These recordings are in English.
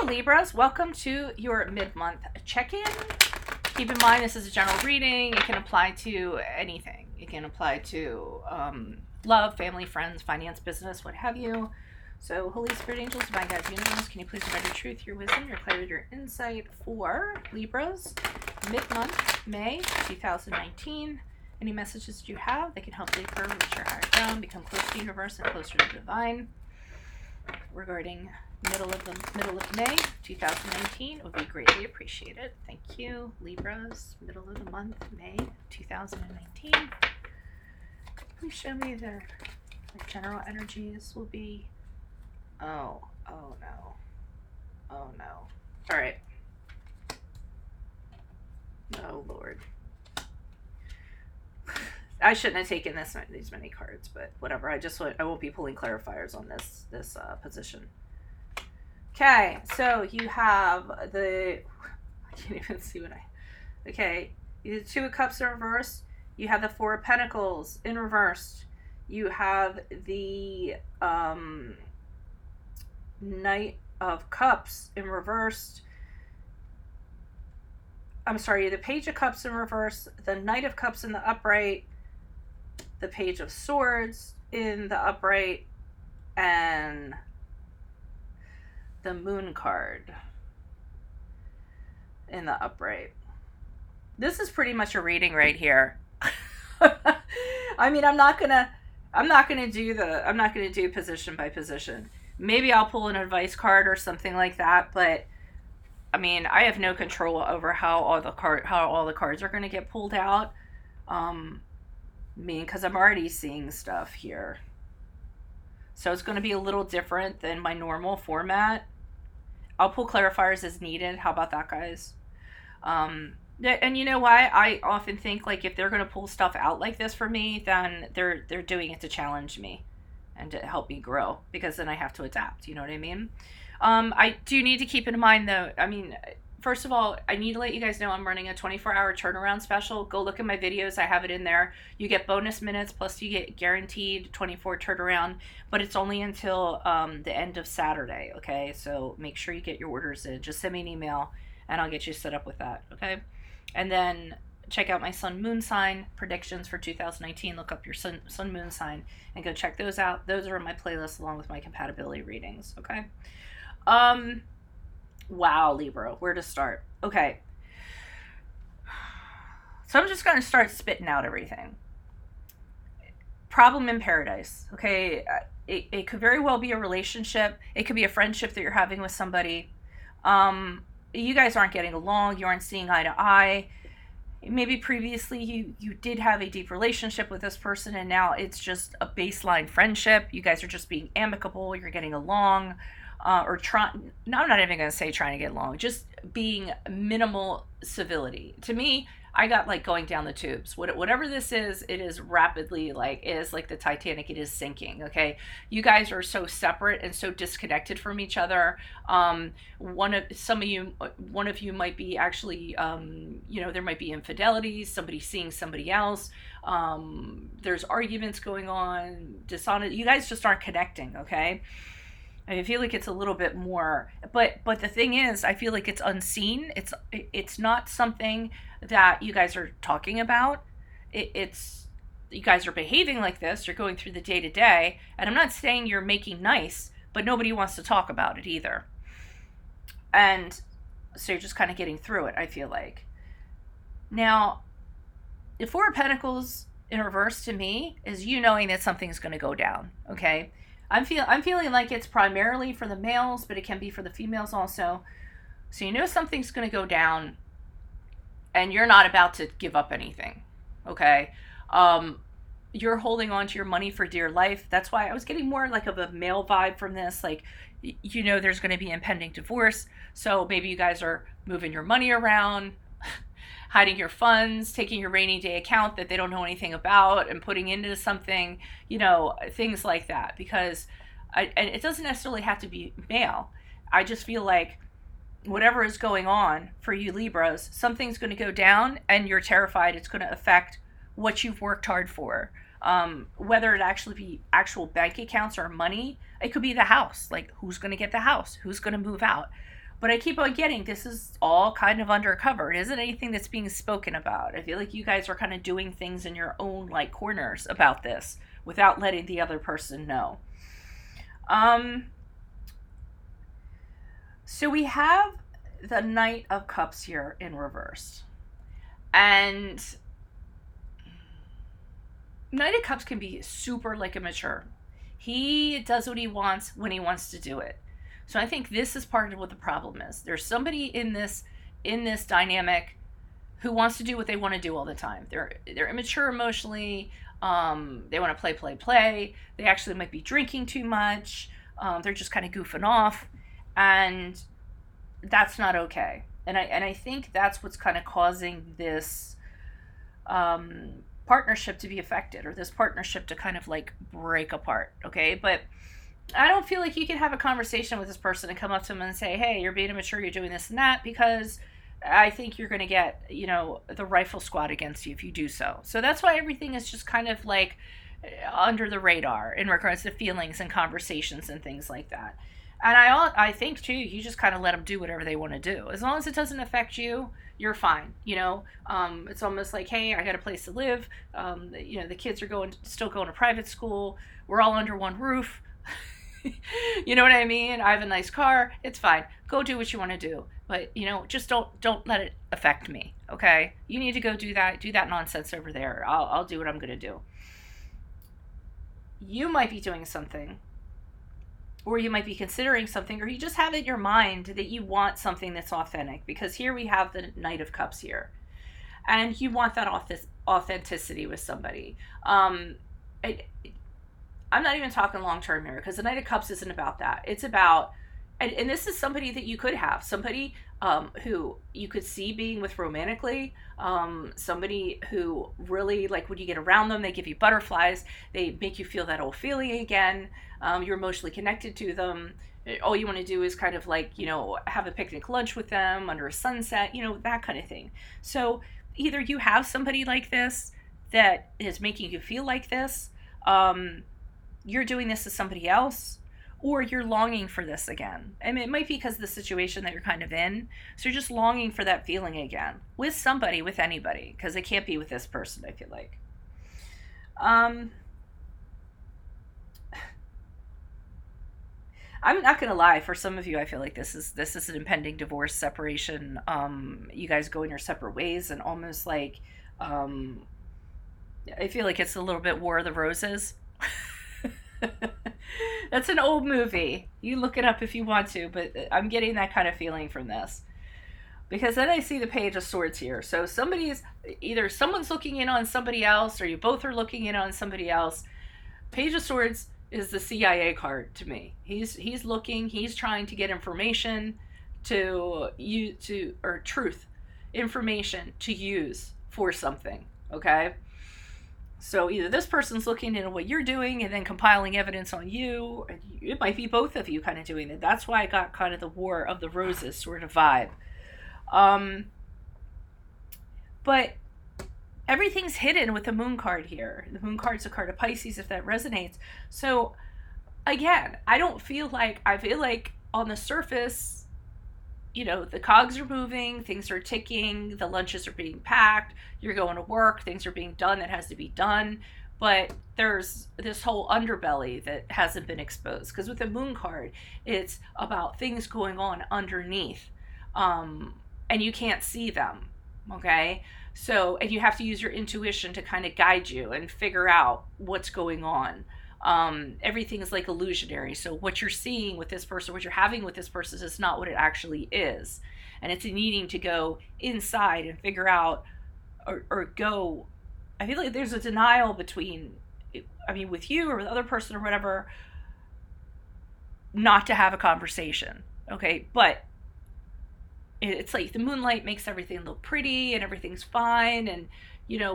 Libras, welcome to your mid-month check-in. Keep in mind this is a general reading. It can apply to anything. It can apply to love, family, friends, finance, business, what have you. So Holy Spirit, angels, divine guides, universe, can you please provide your truth, your wisdom, your clarity, your insight for Libras mid-month, May 2019. Any messages that you have that can help Libra reach your higher ground, become close to the universe and closer to the divine regarding middle of May 2019 would be greatly appreciated. Thank you. Libras, middle of the month, May 2019. Please show me the general energies will be. Oh no. Oh no. All right. Oh Lord. I shouldn't have taken these many cards, but whatever. I won't be pulling clarifiers on this position. Okay, so you have I can't even see okay, you have the Two of Cups in reverse. You have the Four of Pentacles in reversed. You have the Knight of Cups in reversed. I'm sorry, the Page of Cups in reverse, the Knight of Cups in the upright, the Page of Swords in the upright, and the Moon card in the upright. This is pretty much a reading right here. I mean, I'm not gonna do position by position. Maybe I'll pull an advice card or something like that, but I mean, I have no control over how all the cards are going to get pulled out. Because I'm already seeing stuff here. So it's going to be a little different than my normal format. I'll pull clarifiers as needed. How about that, guys? And you know why? I often think, like, if they're going to pull stuff out like this for me, then they're doing it to challenge me and to help me grow, because then I have to adapt. You know what I mean? I do need to keep in mind, though, I mean, first of all, I need to let you guys know I'm running a 24-hour turnaround special. Go look at my videos. I have it in there. You get bonus minutes, plus you get guaranteed 24 turnaround, but it's only until the end of Saturday, okay? So make sure you get your orders in. Just send me an email, and I'll get you set up with that, okay? And then check out my Sun Moon sign predictions for 2019. Look up your Sun Moon sign and go check those out. Those are in my playlist along with my compatibility readings, okay? Wow, Libra, where to start? Okay. So I'm just going to start spitting out everything. Problem in paradise, okay? It could very well be a relationship. It could be a friendship that you're having with somebody. You guys aren't getting along. You aren't seeing eye to eye. Maybe previously you did have a deep relationship with this person, and now it's just a baseline friendship. You guys are just being amicable. You're getting along. Or I'm not even going to say trying to get along, just being minimal civility. To me, I got like going down the tubes. Whatever this is, it is rapidly is like the Titanic, it is sinking, okay? You guys are so separate and so disconnected from each other. One of you might be actually, there might be infidelities, somebody seeing somebody else. There's arguments going on, dishonest. You guys just aren't connecting, okay? I feel like it's a little bit more, but the thing is, I feel like it's unseen. It's not something that you guys are talking about. It's you guys are behaving like this. You're going through the day to day, and I'm not saying you're making nice, but nobody wants to talk about it either. And so you're just kind of getting through it, I feel like. Now, the Four of Pentacles in reverse to me is you knowing that something's going to go down, okay? I'm feeling like it's primarily for the males, but it can be for the females also. So you know something's going to go down, and you're not about to give up anything, okay? You're holding on to your money for dear life. That's why I was getting more like of a male vibe from this. Like, there's going to be impending divorce. So maybe you guys are moving your money around, hiding your funds, taking your rainy day account that they don't know anything about and putting into something, things like that. Because and it doesn't necessarily have to be male. I just feel like whatever is going on for you Libras, something's going to go down and you're terrified it's going to affect what you've worked hard for. Whether it actually be actual bank accounts or money, it could be the house. Like, who's going to get the house? Who's going to move out? But I keep on getting this is all kind of undercover. It isn't anything that's being spoken about. I feel like you guys are kind of doing things in your own like corners about this without letting the other person know. So we have the Knight of Cups here in reverse. And Knight of Cups can be super like immature. He does what he wants when he wants to do it. So I think this is part of what the problem is. There's somebody in this dynamic who wants to do what they want to do all the time. They're immature emotionally. They want to play. They actually might be drinking too much. They're just kind of goofing off, and that's not okay. And I think that's what's kind of causing this partnership to be affected, or this partnership to kind of like break apart. Okay, but I don't feel like you can have a conversation with this person and come up to them and say, hey, you're being immature, you're doing this and that, because I think you're going to get, the rifle squad against you if you do so. So that's why everything is just kind of like under the radar in regards to feelings and conversations and things like that. And I think, too, you just kind of let them do whatever they want to do. As long as it doesn't affect you, you're fine. It's almost like, hey, I got a place to live. The kids are still going to private school. We're all under one roof. You know what I mean? I have a nice car. It's fine. Go do what you want to do. But, just don't let it affect me, okay? You need to go do that nonsense over there. I'll do what I'm going to do. You might be doing something, or you might be considering something, or you just have it in your mind that you want something that's authentic, because here we have the Knight of Cups here. And you want that authenticity with somebody. I'm not even talking long-term here, because the Knight of Cups isn't about that. It's about, and this is somebody that you could have, somebody who you could see being with romantically, somebody who really, like, when you get around them, they give you butterflies, they make you feel that old feeling again, you're emotionally connected to them. All you want to do is kind of like, have a picnic lunch with them under a sunset, that kind of thing. So either you have somebody like this that is making you feel like this, you're doing this to somebody else, or you're longing for this again. I mean, it might be because of the situation that you're kind of in. So you're just longing for that feeling again with somebody, with anybody, because it can't be with this person, I feel like. I'm not gonna lie, for some of you, I feel like this is an impending divorce, separation. You guys go in your separate ways, and almost like I feel like it's a little bit War of the Roses. That's an old movie. You look it up if you want to, but I'm getting that kind of feeling from this. Because then I see the Page of Swords here. So someone's looking in on somebody else, or you both are looking in on somebody else. Page of Swords is the CIA card to me. He's looking, he's trying to get information truth, information to use for something, okay? So either this person's looking into what you're doing and then compiling evidence on you. It might be both of you kind of doing it. That's why I got kind of the War of the Roses sort of vibe. But everything's hidden with the Moon card here. The Moon card's a card of Pisces, if that resonates. So again, I feel like on the surface, the cogs are moving, things are ticking, the lunches are being packed, you're going to work, things are being done that has to be done, but there's this whole underbelly that hasn't been exposed. Because with the Moon card, it's about things going on underneath, and you can't see them, okay? So, and you have to use your intuition to kind of guide you and figure out what's going on. Everything is like illusionary. So what you're seeing with this person, what you're having with this person, is not what it actually is. And it's needing to go inside and figure out, or go, I feel like there's a denial between, with you or with the other person or whatever, not to have a conversation. Okay. But it's like the moonlight makes everything look pretty and everything's fine, and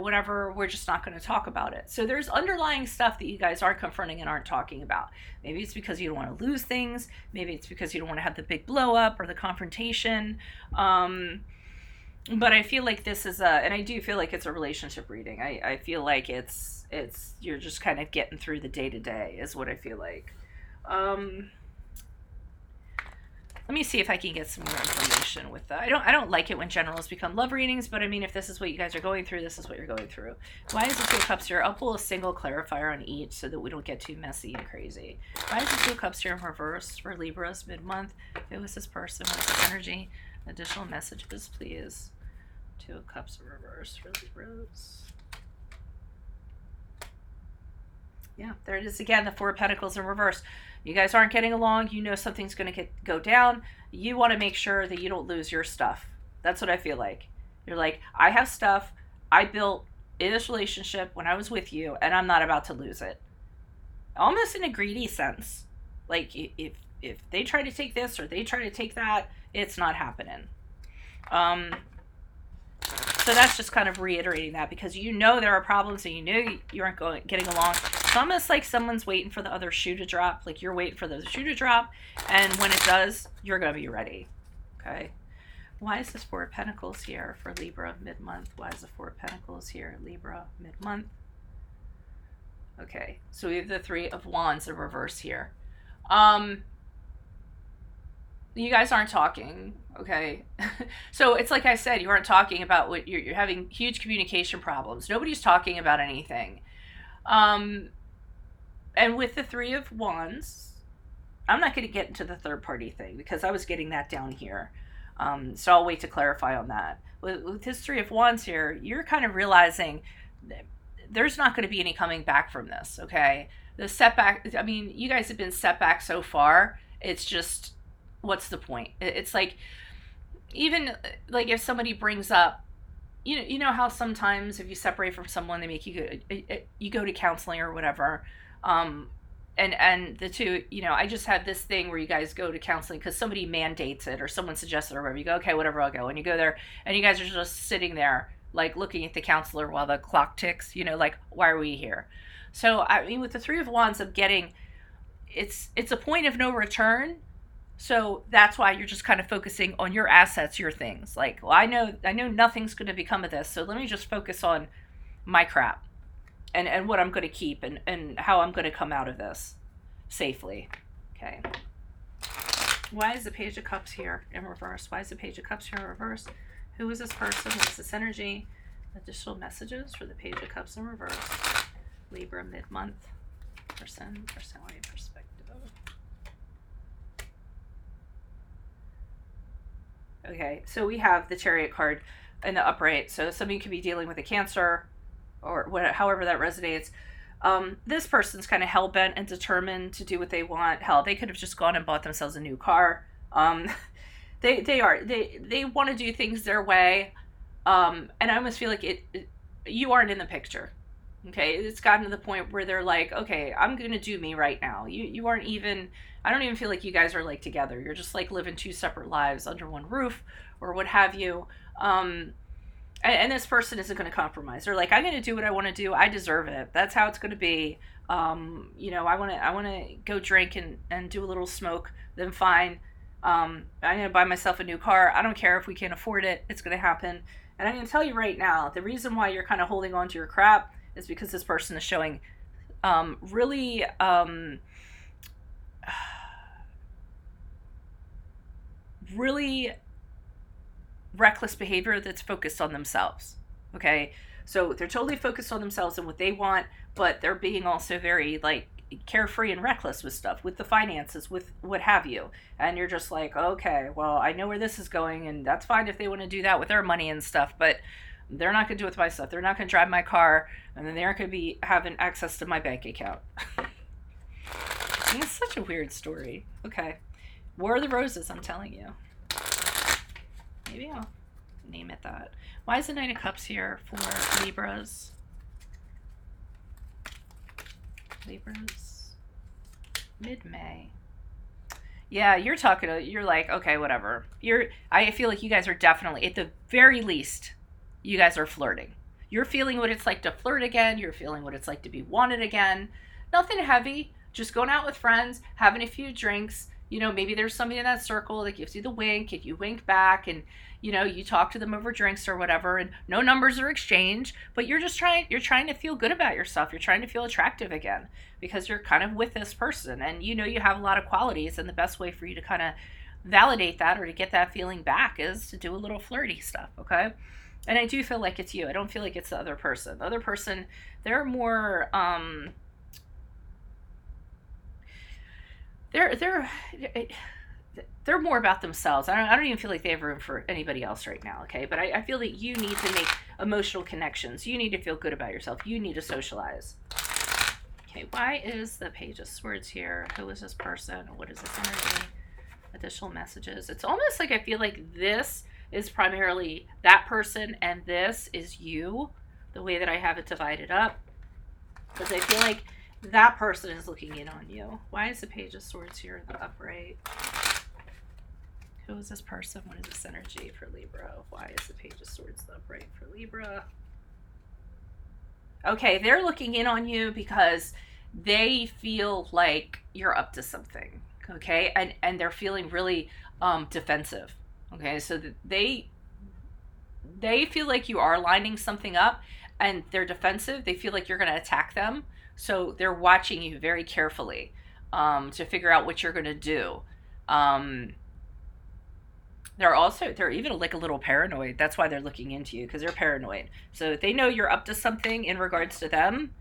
whatever, we're just not going to talk about it. So there's underlying stuff that you guys aren't confronting and aren't talking about. Maybe it's because you don't want to lose things. Maybe it's because you don't want to have the big blow up or the confrontation. But I feel like this is and I do feel like it's a relationship reading. I feel like it's you're just kind of getting through the day to day is what I feel like. Let me see if I can get some more information with that. I don't like it when generals become love readings, but I mean, if this is what you guys are going through, this is what you're going through. Why is the Two of Cups here? I'll pull a single clarifier on each so that we don't get too messy and crazy. Why is the Two of Cups here in reverse for Libras mid-month? Who is this person? What's this energy? Additional messages, please. Two of Cups in reverse for Libras. Yeah, there it is again, the Four of Pentacles in reverse. You guys aren't getting along. You know something's going to go down. You want to make sure that you don't lose your stuff. That's what I feel like. You're like, I have stuff I built in this relationship when I was with you, and I'm not about to lose it. Almost in a greedy sense. Like, if they try to take this or they try to take that, it's not happening. So that's just kind of reiterating that, because you know there are problems and you know you aren't getting along. It's almost like someone's waiting for the other shoe to drop. Like you're waiting for the shoe to drop, and when it does, you're going to be ready. Okay. Why is this Four of Pentacles here for Libra mid-month? Why is the Four of Pentacles here, Libra mid-month? Okay. So we have the Three of Wands in reverse here. You guys aren't talking, okay? So it's like I said, you aren't talking about what you're having huge communication problems. Nobody's talking about anything. And with the Three of Wands, I'm not going to get into the third party thing because I was getting that down here. So I'll wait to clarify on that. With this Three of Wands here, you're kind of realizing that there's not going to be any coming back from this, okay? The setback, I mean, you guys have been set back so far. It's just, what's the point? It's like, even like if somebody brings up, you know how sometimes if you separate from someone, they make you go to counseling or whatever. And the two, I just had this thing where you guys go to counseling because somebody mandates it or someone suggests it or whatever. You go, okay, whatever, I'll go. And you go there and you guys are just sitting there, like looking at the counselor while the clock ticks, like, why are we here? So, I mean, with the Three of Wands, I'm getting, it's a point of no return. So that's why you're just kind of focusing on your assets, your things. Like, well, I know nothing's going to become of this. So let me just focus on my crap and what I'm going to keep and how I'm going to come out of this safely. Okay. Why is the Page of Cups here in reverse? Why is the Page of Cups here in reverse? Who is this person? What's this energy? Additional messages for the Page of Cups in reverse. Libra mid-month. Personality perspective. Okay, so we have the Chariot card in the upright. So somebody could be dealing with a Cancer or whatever, however that resonates. This person's kind of hell-bent and determined to do what they want. Hell, they could have just gone and bought themselves a new car. They want to do things their way. And I almost feel like you aren't in the picture. Okay, it's gotten to the point where they're like, okay, I'm going to do me right now. You aren't even, I don't even feel like you guys are like together. You're just like living two separate lives under one roof or what have you. And this person isn't going to compromise. They're like, I'm going to do what I want to do. I deserve it. That's how it's going to be. I want to go drink and do a little smoke. Then fine. I'm going to buy myself a new car. I don't care if we can't afford it. It's going to happen. And I'm going to tell you right now, the reason why you're kind of holding on to your crap is because this person is showing really reckless behavior that's focused on themselves. Okay, so they're totally focused on themselves and what they want, but they're being also very like carefree and reckless with stuff, with the finances, with what have you. And you're just like, okay, well, I know where this is going, and that's fine if they want to do that with their money and stuff, but they're not going to do it with my stuff. They're not going to drive my car, and then they aren't going to be having access to my bank account. It's such a weird story. Okay. War of the Roses, I'm telling you. Maybe I'll name it that. Why is the Knight of Cups here for Libras? Libras. Mid-May. Yeah, you're like, okay, whatever. I feel like you guys are definitely, at the very least, you guys are flirting. You're feeling what it's like to flirt again. You're feeling what it's like to be wanted again. Nothing heavy. Just going out with friends, having a few drinks. Maybe there's somebody in that circle that gives you the wink, and you wink back, and, you talk to them over drinks or whatever, and no numbers are exchanged, but you're trying to feel good about yourself. You're trying to feel attractive again because you're kind of with this person, and you have a lot of qualities, and the best way for you to kind of validate that or to get that feeling back is to do a little flirty stuff, okay? And I do feel like it's you. I don't feel like it's the other person. The other person, they're more they're more about themselves. I don't even feel like they have room for anybody else right now, okay? But I feel that you need to make emotional connections. You need to feel good about yourself. You need to socialize. Okay, why is the Page of Swords here? Who is this person? What is this energy? Additional messages. It's almost like I feel like this is primarily that person and this is you, the way that I have it divided up. Because I feel like that person is looking in on you. Why is the Page of Swords here in the upright? Who is this person? What is this energy for Libra? Why is the Page of Swords the upright for Libra? Okay, they're looking in on you because they feel like you're up to something, okay? And they're feeling really defensive, okay? So they feel like you are lining something up and they're defensive. They feel like you're going to attack them. So they're watching you very carefully to figure out what you're going to do. They're even like a little paranoid. That's why they're looking into you, because they're paranoid. So they know you're up to something in regards to them,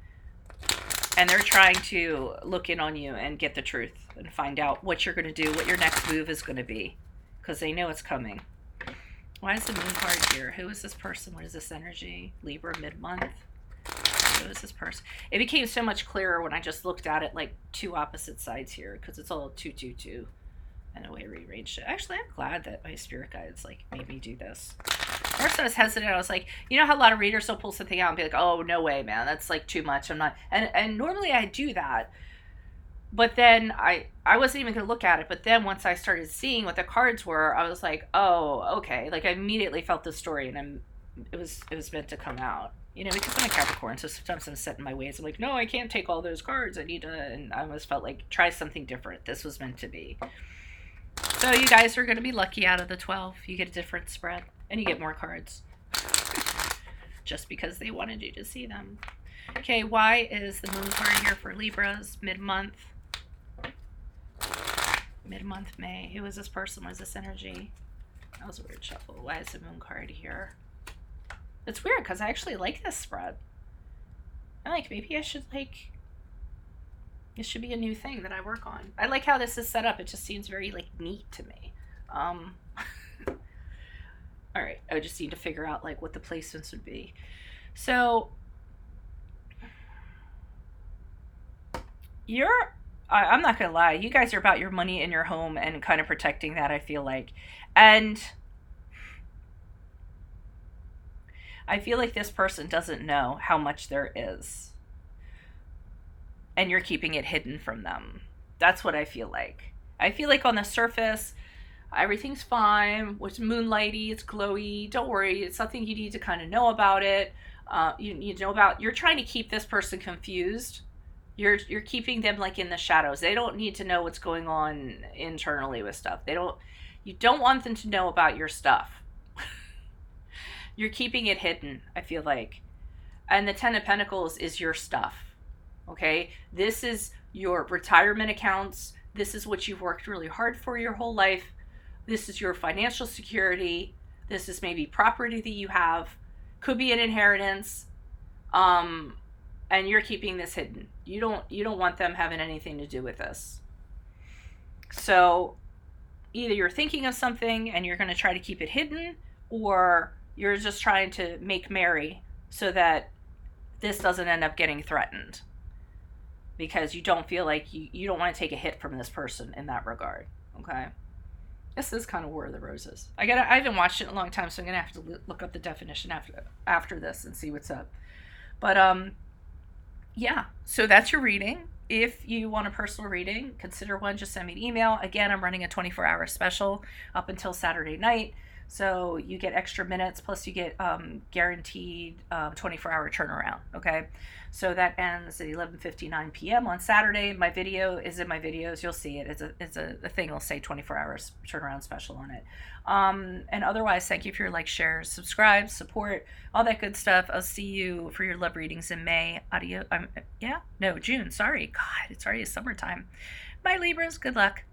and they're trying to look in on you and get the truth and find out what you're going to do, what your next move is going to be, because they know it's coming. Why is the Moon card here? Who is this person? What is this energy? Libra, mid-month. Who is this person? It became so much clearer when I just looked at it like two opposite sides here, because it's all 222. And the way I rearranged it. Actually, I'm glad that my spirit guides like made me do this. First I was hesitant. I was like, you know how a lot of readers will pull something out and be like, oh, no way, man. That's like too much. I'm not. And normally I do that. But then I wasn't even going to look at it. But then once I started seeing what the cards were, I was like, oh, okay. Like I immediately felt the story and it was meant to come out. You know, because I'm a Capricorn, so sometimes I'm set in my ways. I'm like, no, I can't take all those cards. I need to, and I almost felt like, try something different. This was meant to be. So you guys are going to be lucky out of the 12. You get a different spread, and you get more cards. Just because they wanted you to see them. Okay, why is the Moon card here for Libras? Mid-month. Mid-month May. Who is this person? What is this energy? That was a weird shuffle. Why is the Moon card here? It's weird, because I actually like this spread. I like, maybe I should, like... This should be a new thing that I work on. I like how this is set up. It just seems very, like, neat to me. All right. I just need to figure out, like, what the placements would be. So, I'm not going to lie. You guys are about your money in your home and kind of protecting that, I feel like. And I feel like this person doesn't know how much there is. And you're keeping it hidden from them. That's what I feel like. I feel like on the surface, everything's fine. It's moonlighty, it's glowy. Don't worry, it's something you need to kind of know about it. You know about. You're trying to keep this person confused. You're keeping them like in the shadows. They don't need to know what's going on internally with stuff. You don't want them to know about your stuff. You're keeping it hidden, I feel like. And the 10 of Pentacles is your stuff. Okay, this is your retirement accounts. This is what you've worked really hard for your whole life. This is your financial security. This is maybe property that you have. Could be an inheritance. And you're keeping this hidden. You don't want them having anything to do with this. So either you're thinking of something and you're going to try to keep it hidden, or you're just trying to make merry so that this doesn't end up getting threatened. Because you don't feel like you don't want to take a hit from this person in that regard, okay? This is kind of War of the Roses. I haven't watched it in a long time, so I'm gonna have to look up the definition after this and see what's up. But yeah. So that's your reading. If you want a personal reading, consider one. Just send me an email. Again, I'm running a 24-hour special up until Saturday night. So you get extra minutes, plus you get guaranteed 24-hour turnaround, okay? So that ends at 11:59 p.m. on Saturday. My video is in my videos. You'll see it. It's a thing. It'll say 24 hours turnaround special on it. And otherwise, thank you for your likes, shares, subscribe, support, all that good stuff. I'll see you for your love readings in May. June. Sorry. God, it's already summertime. Bye, Libras. Good luck.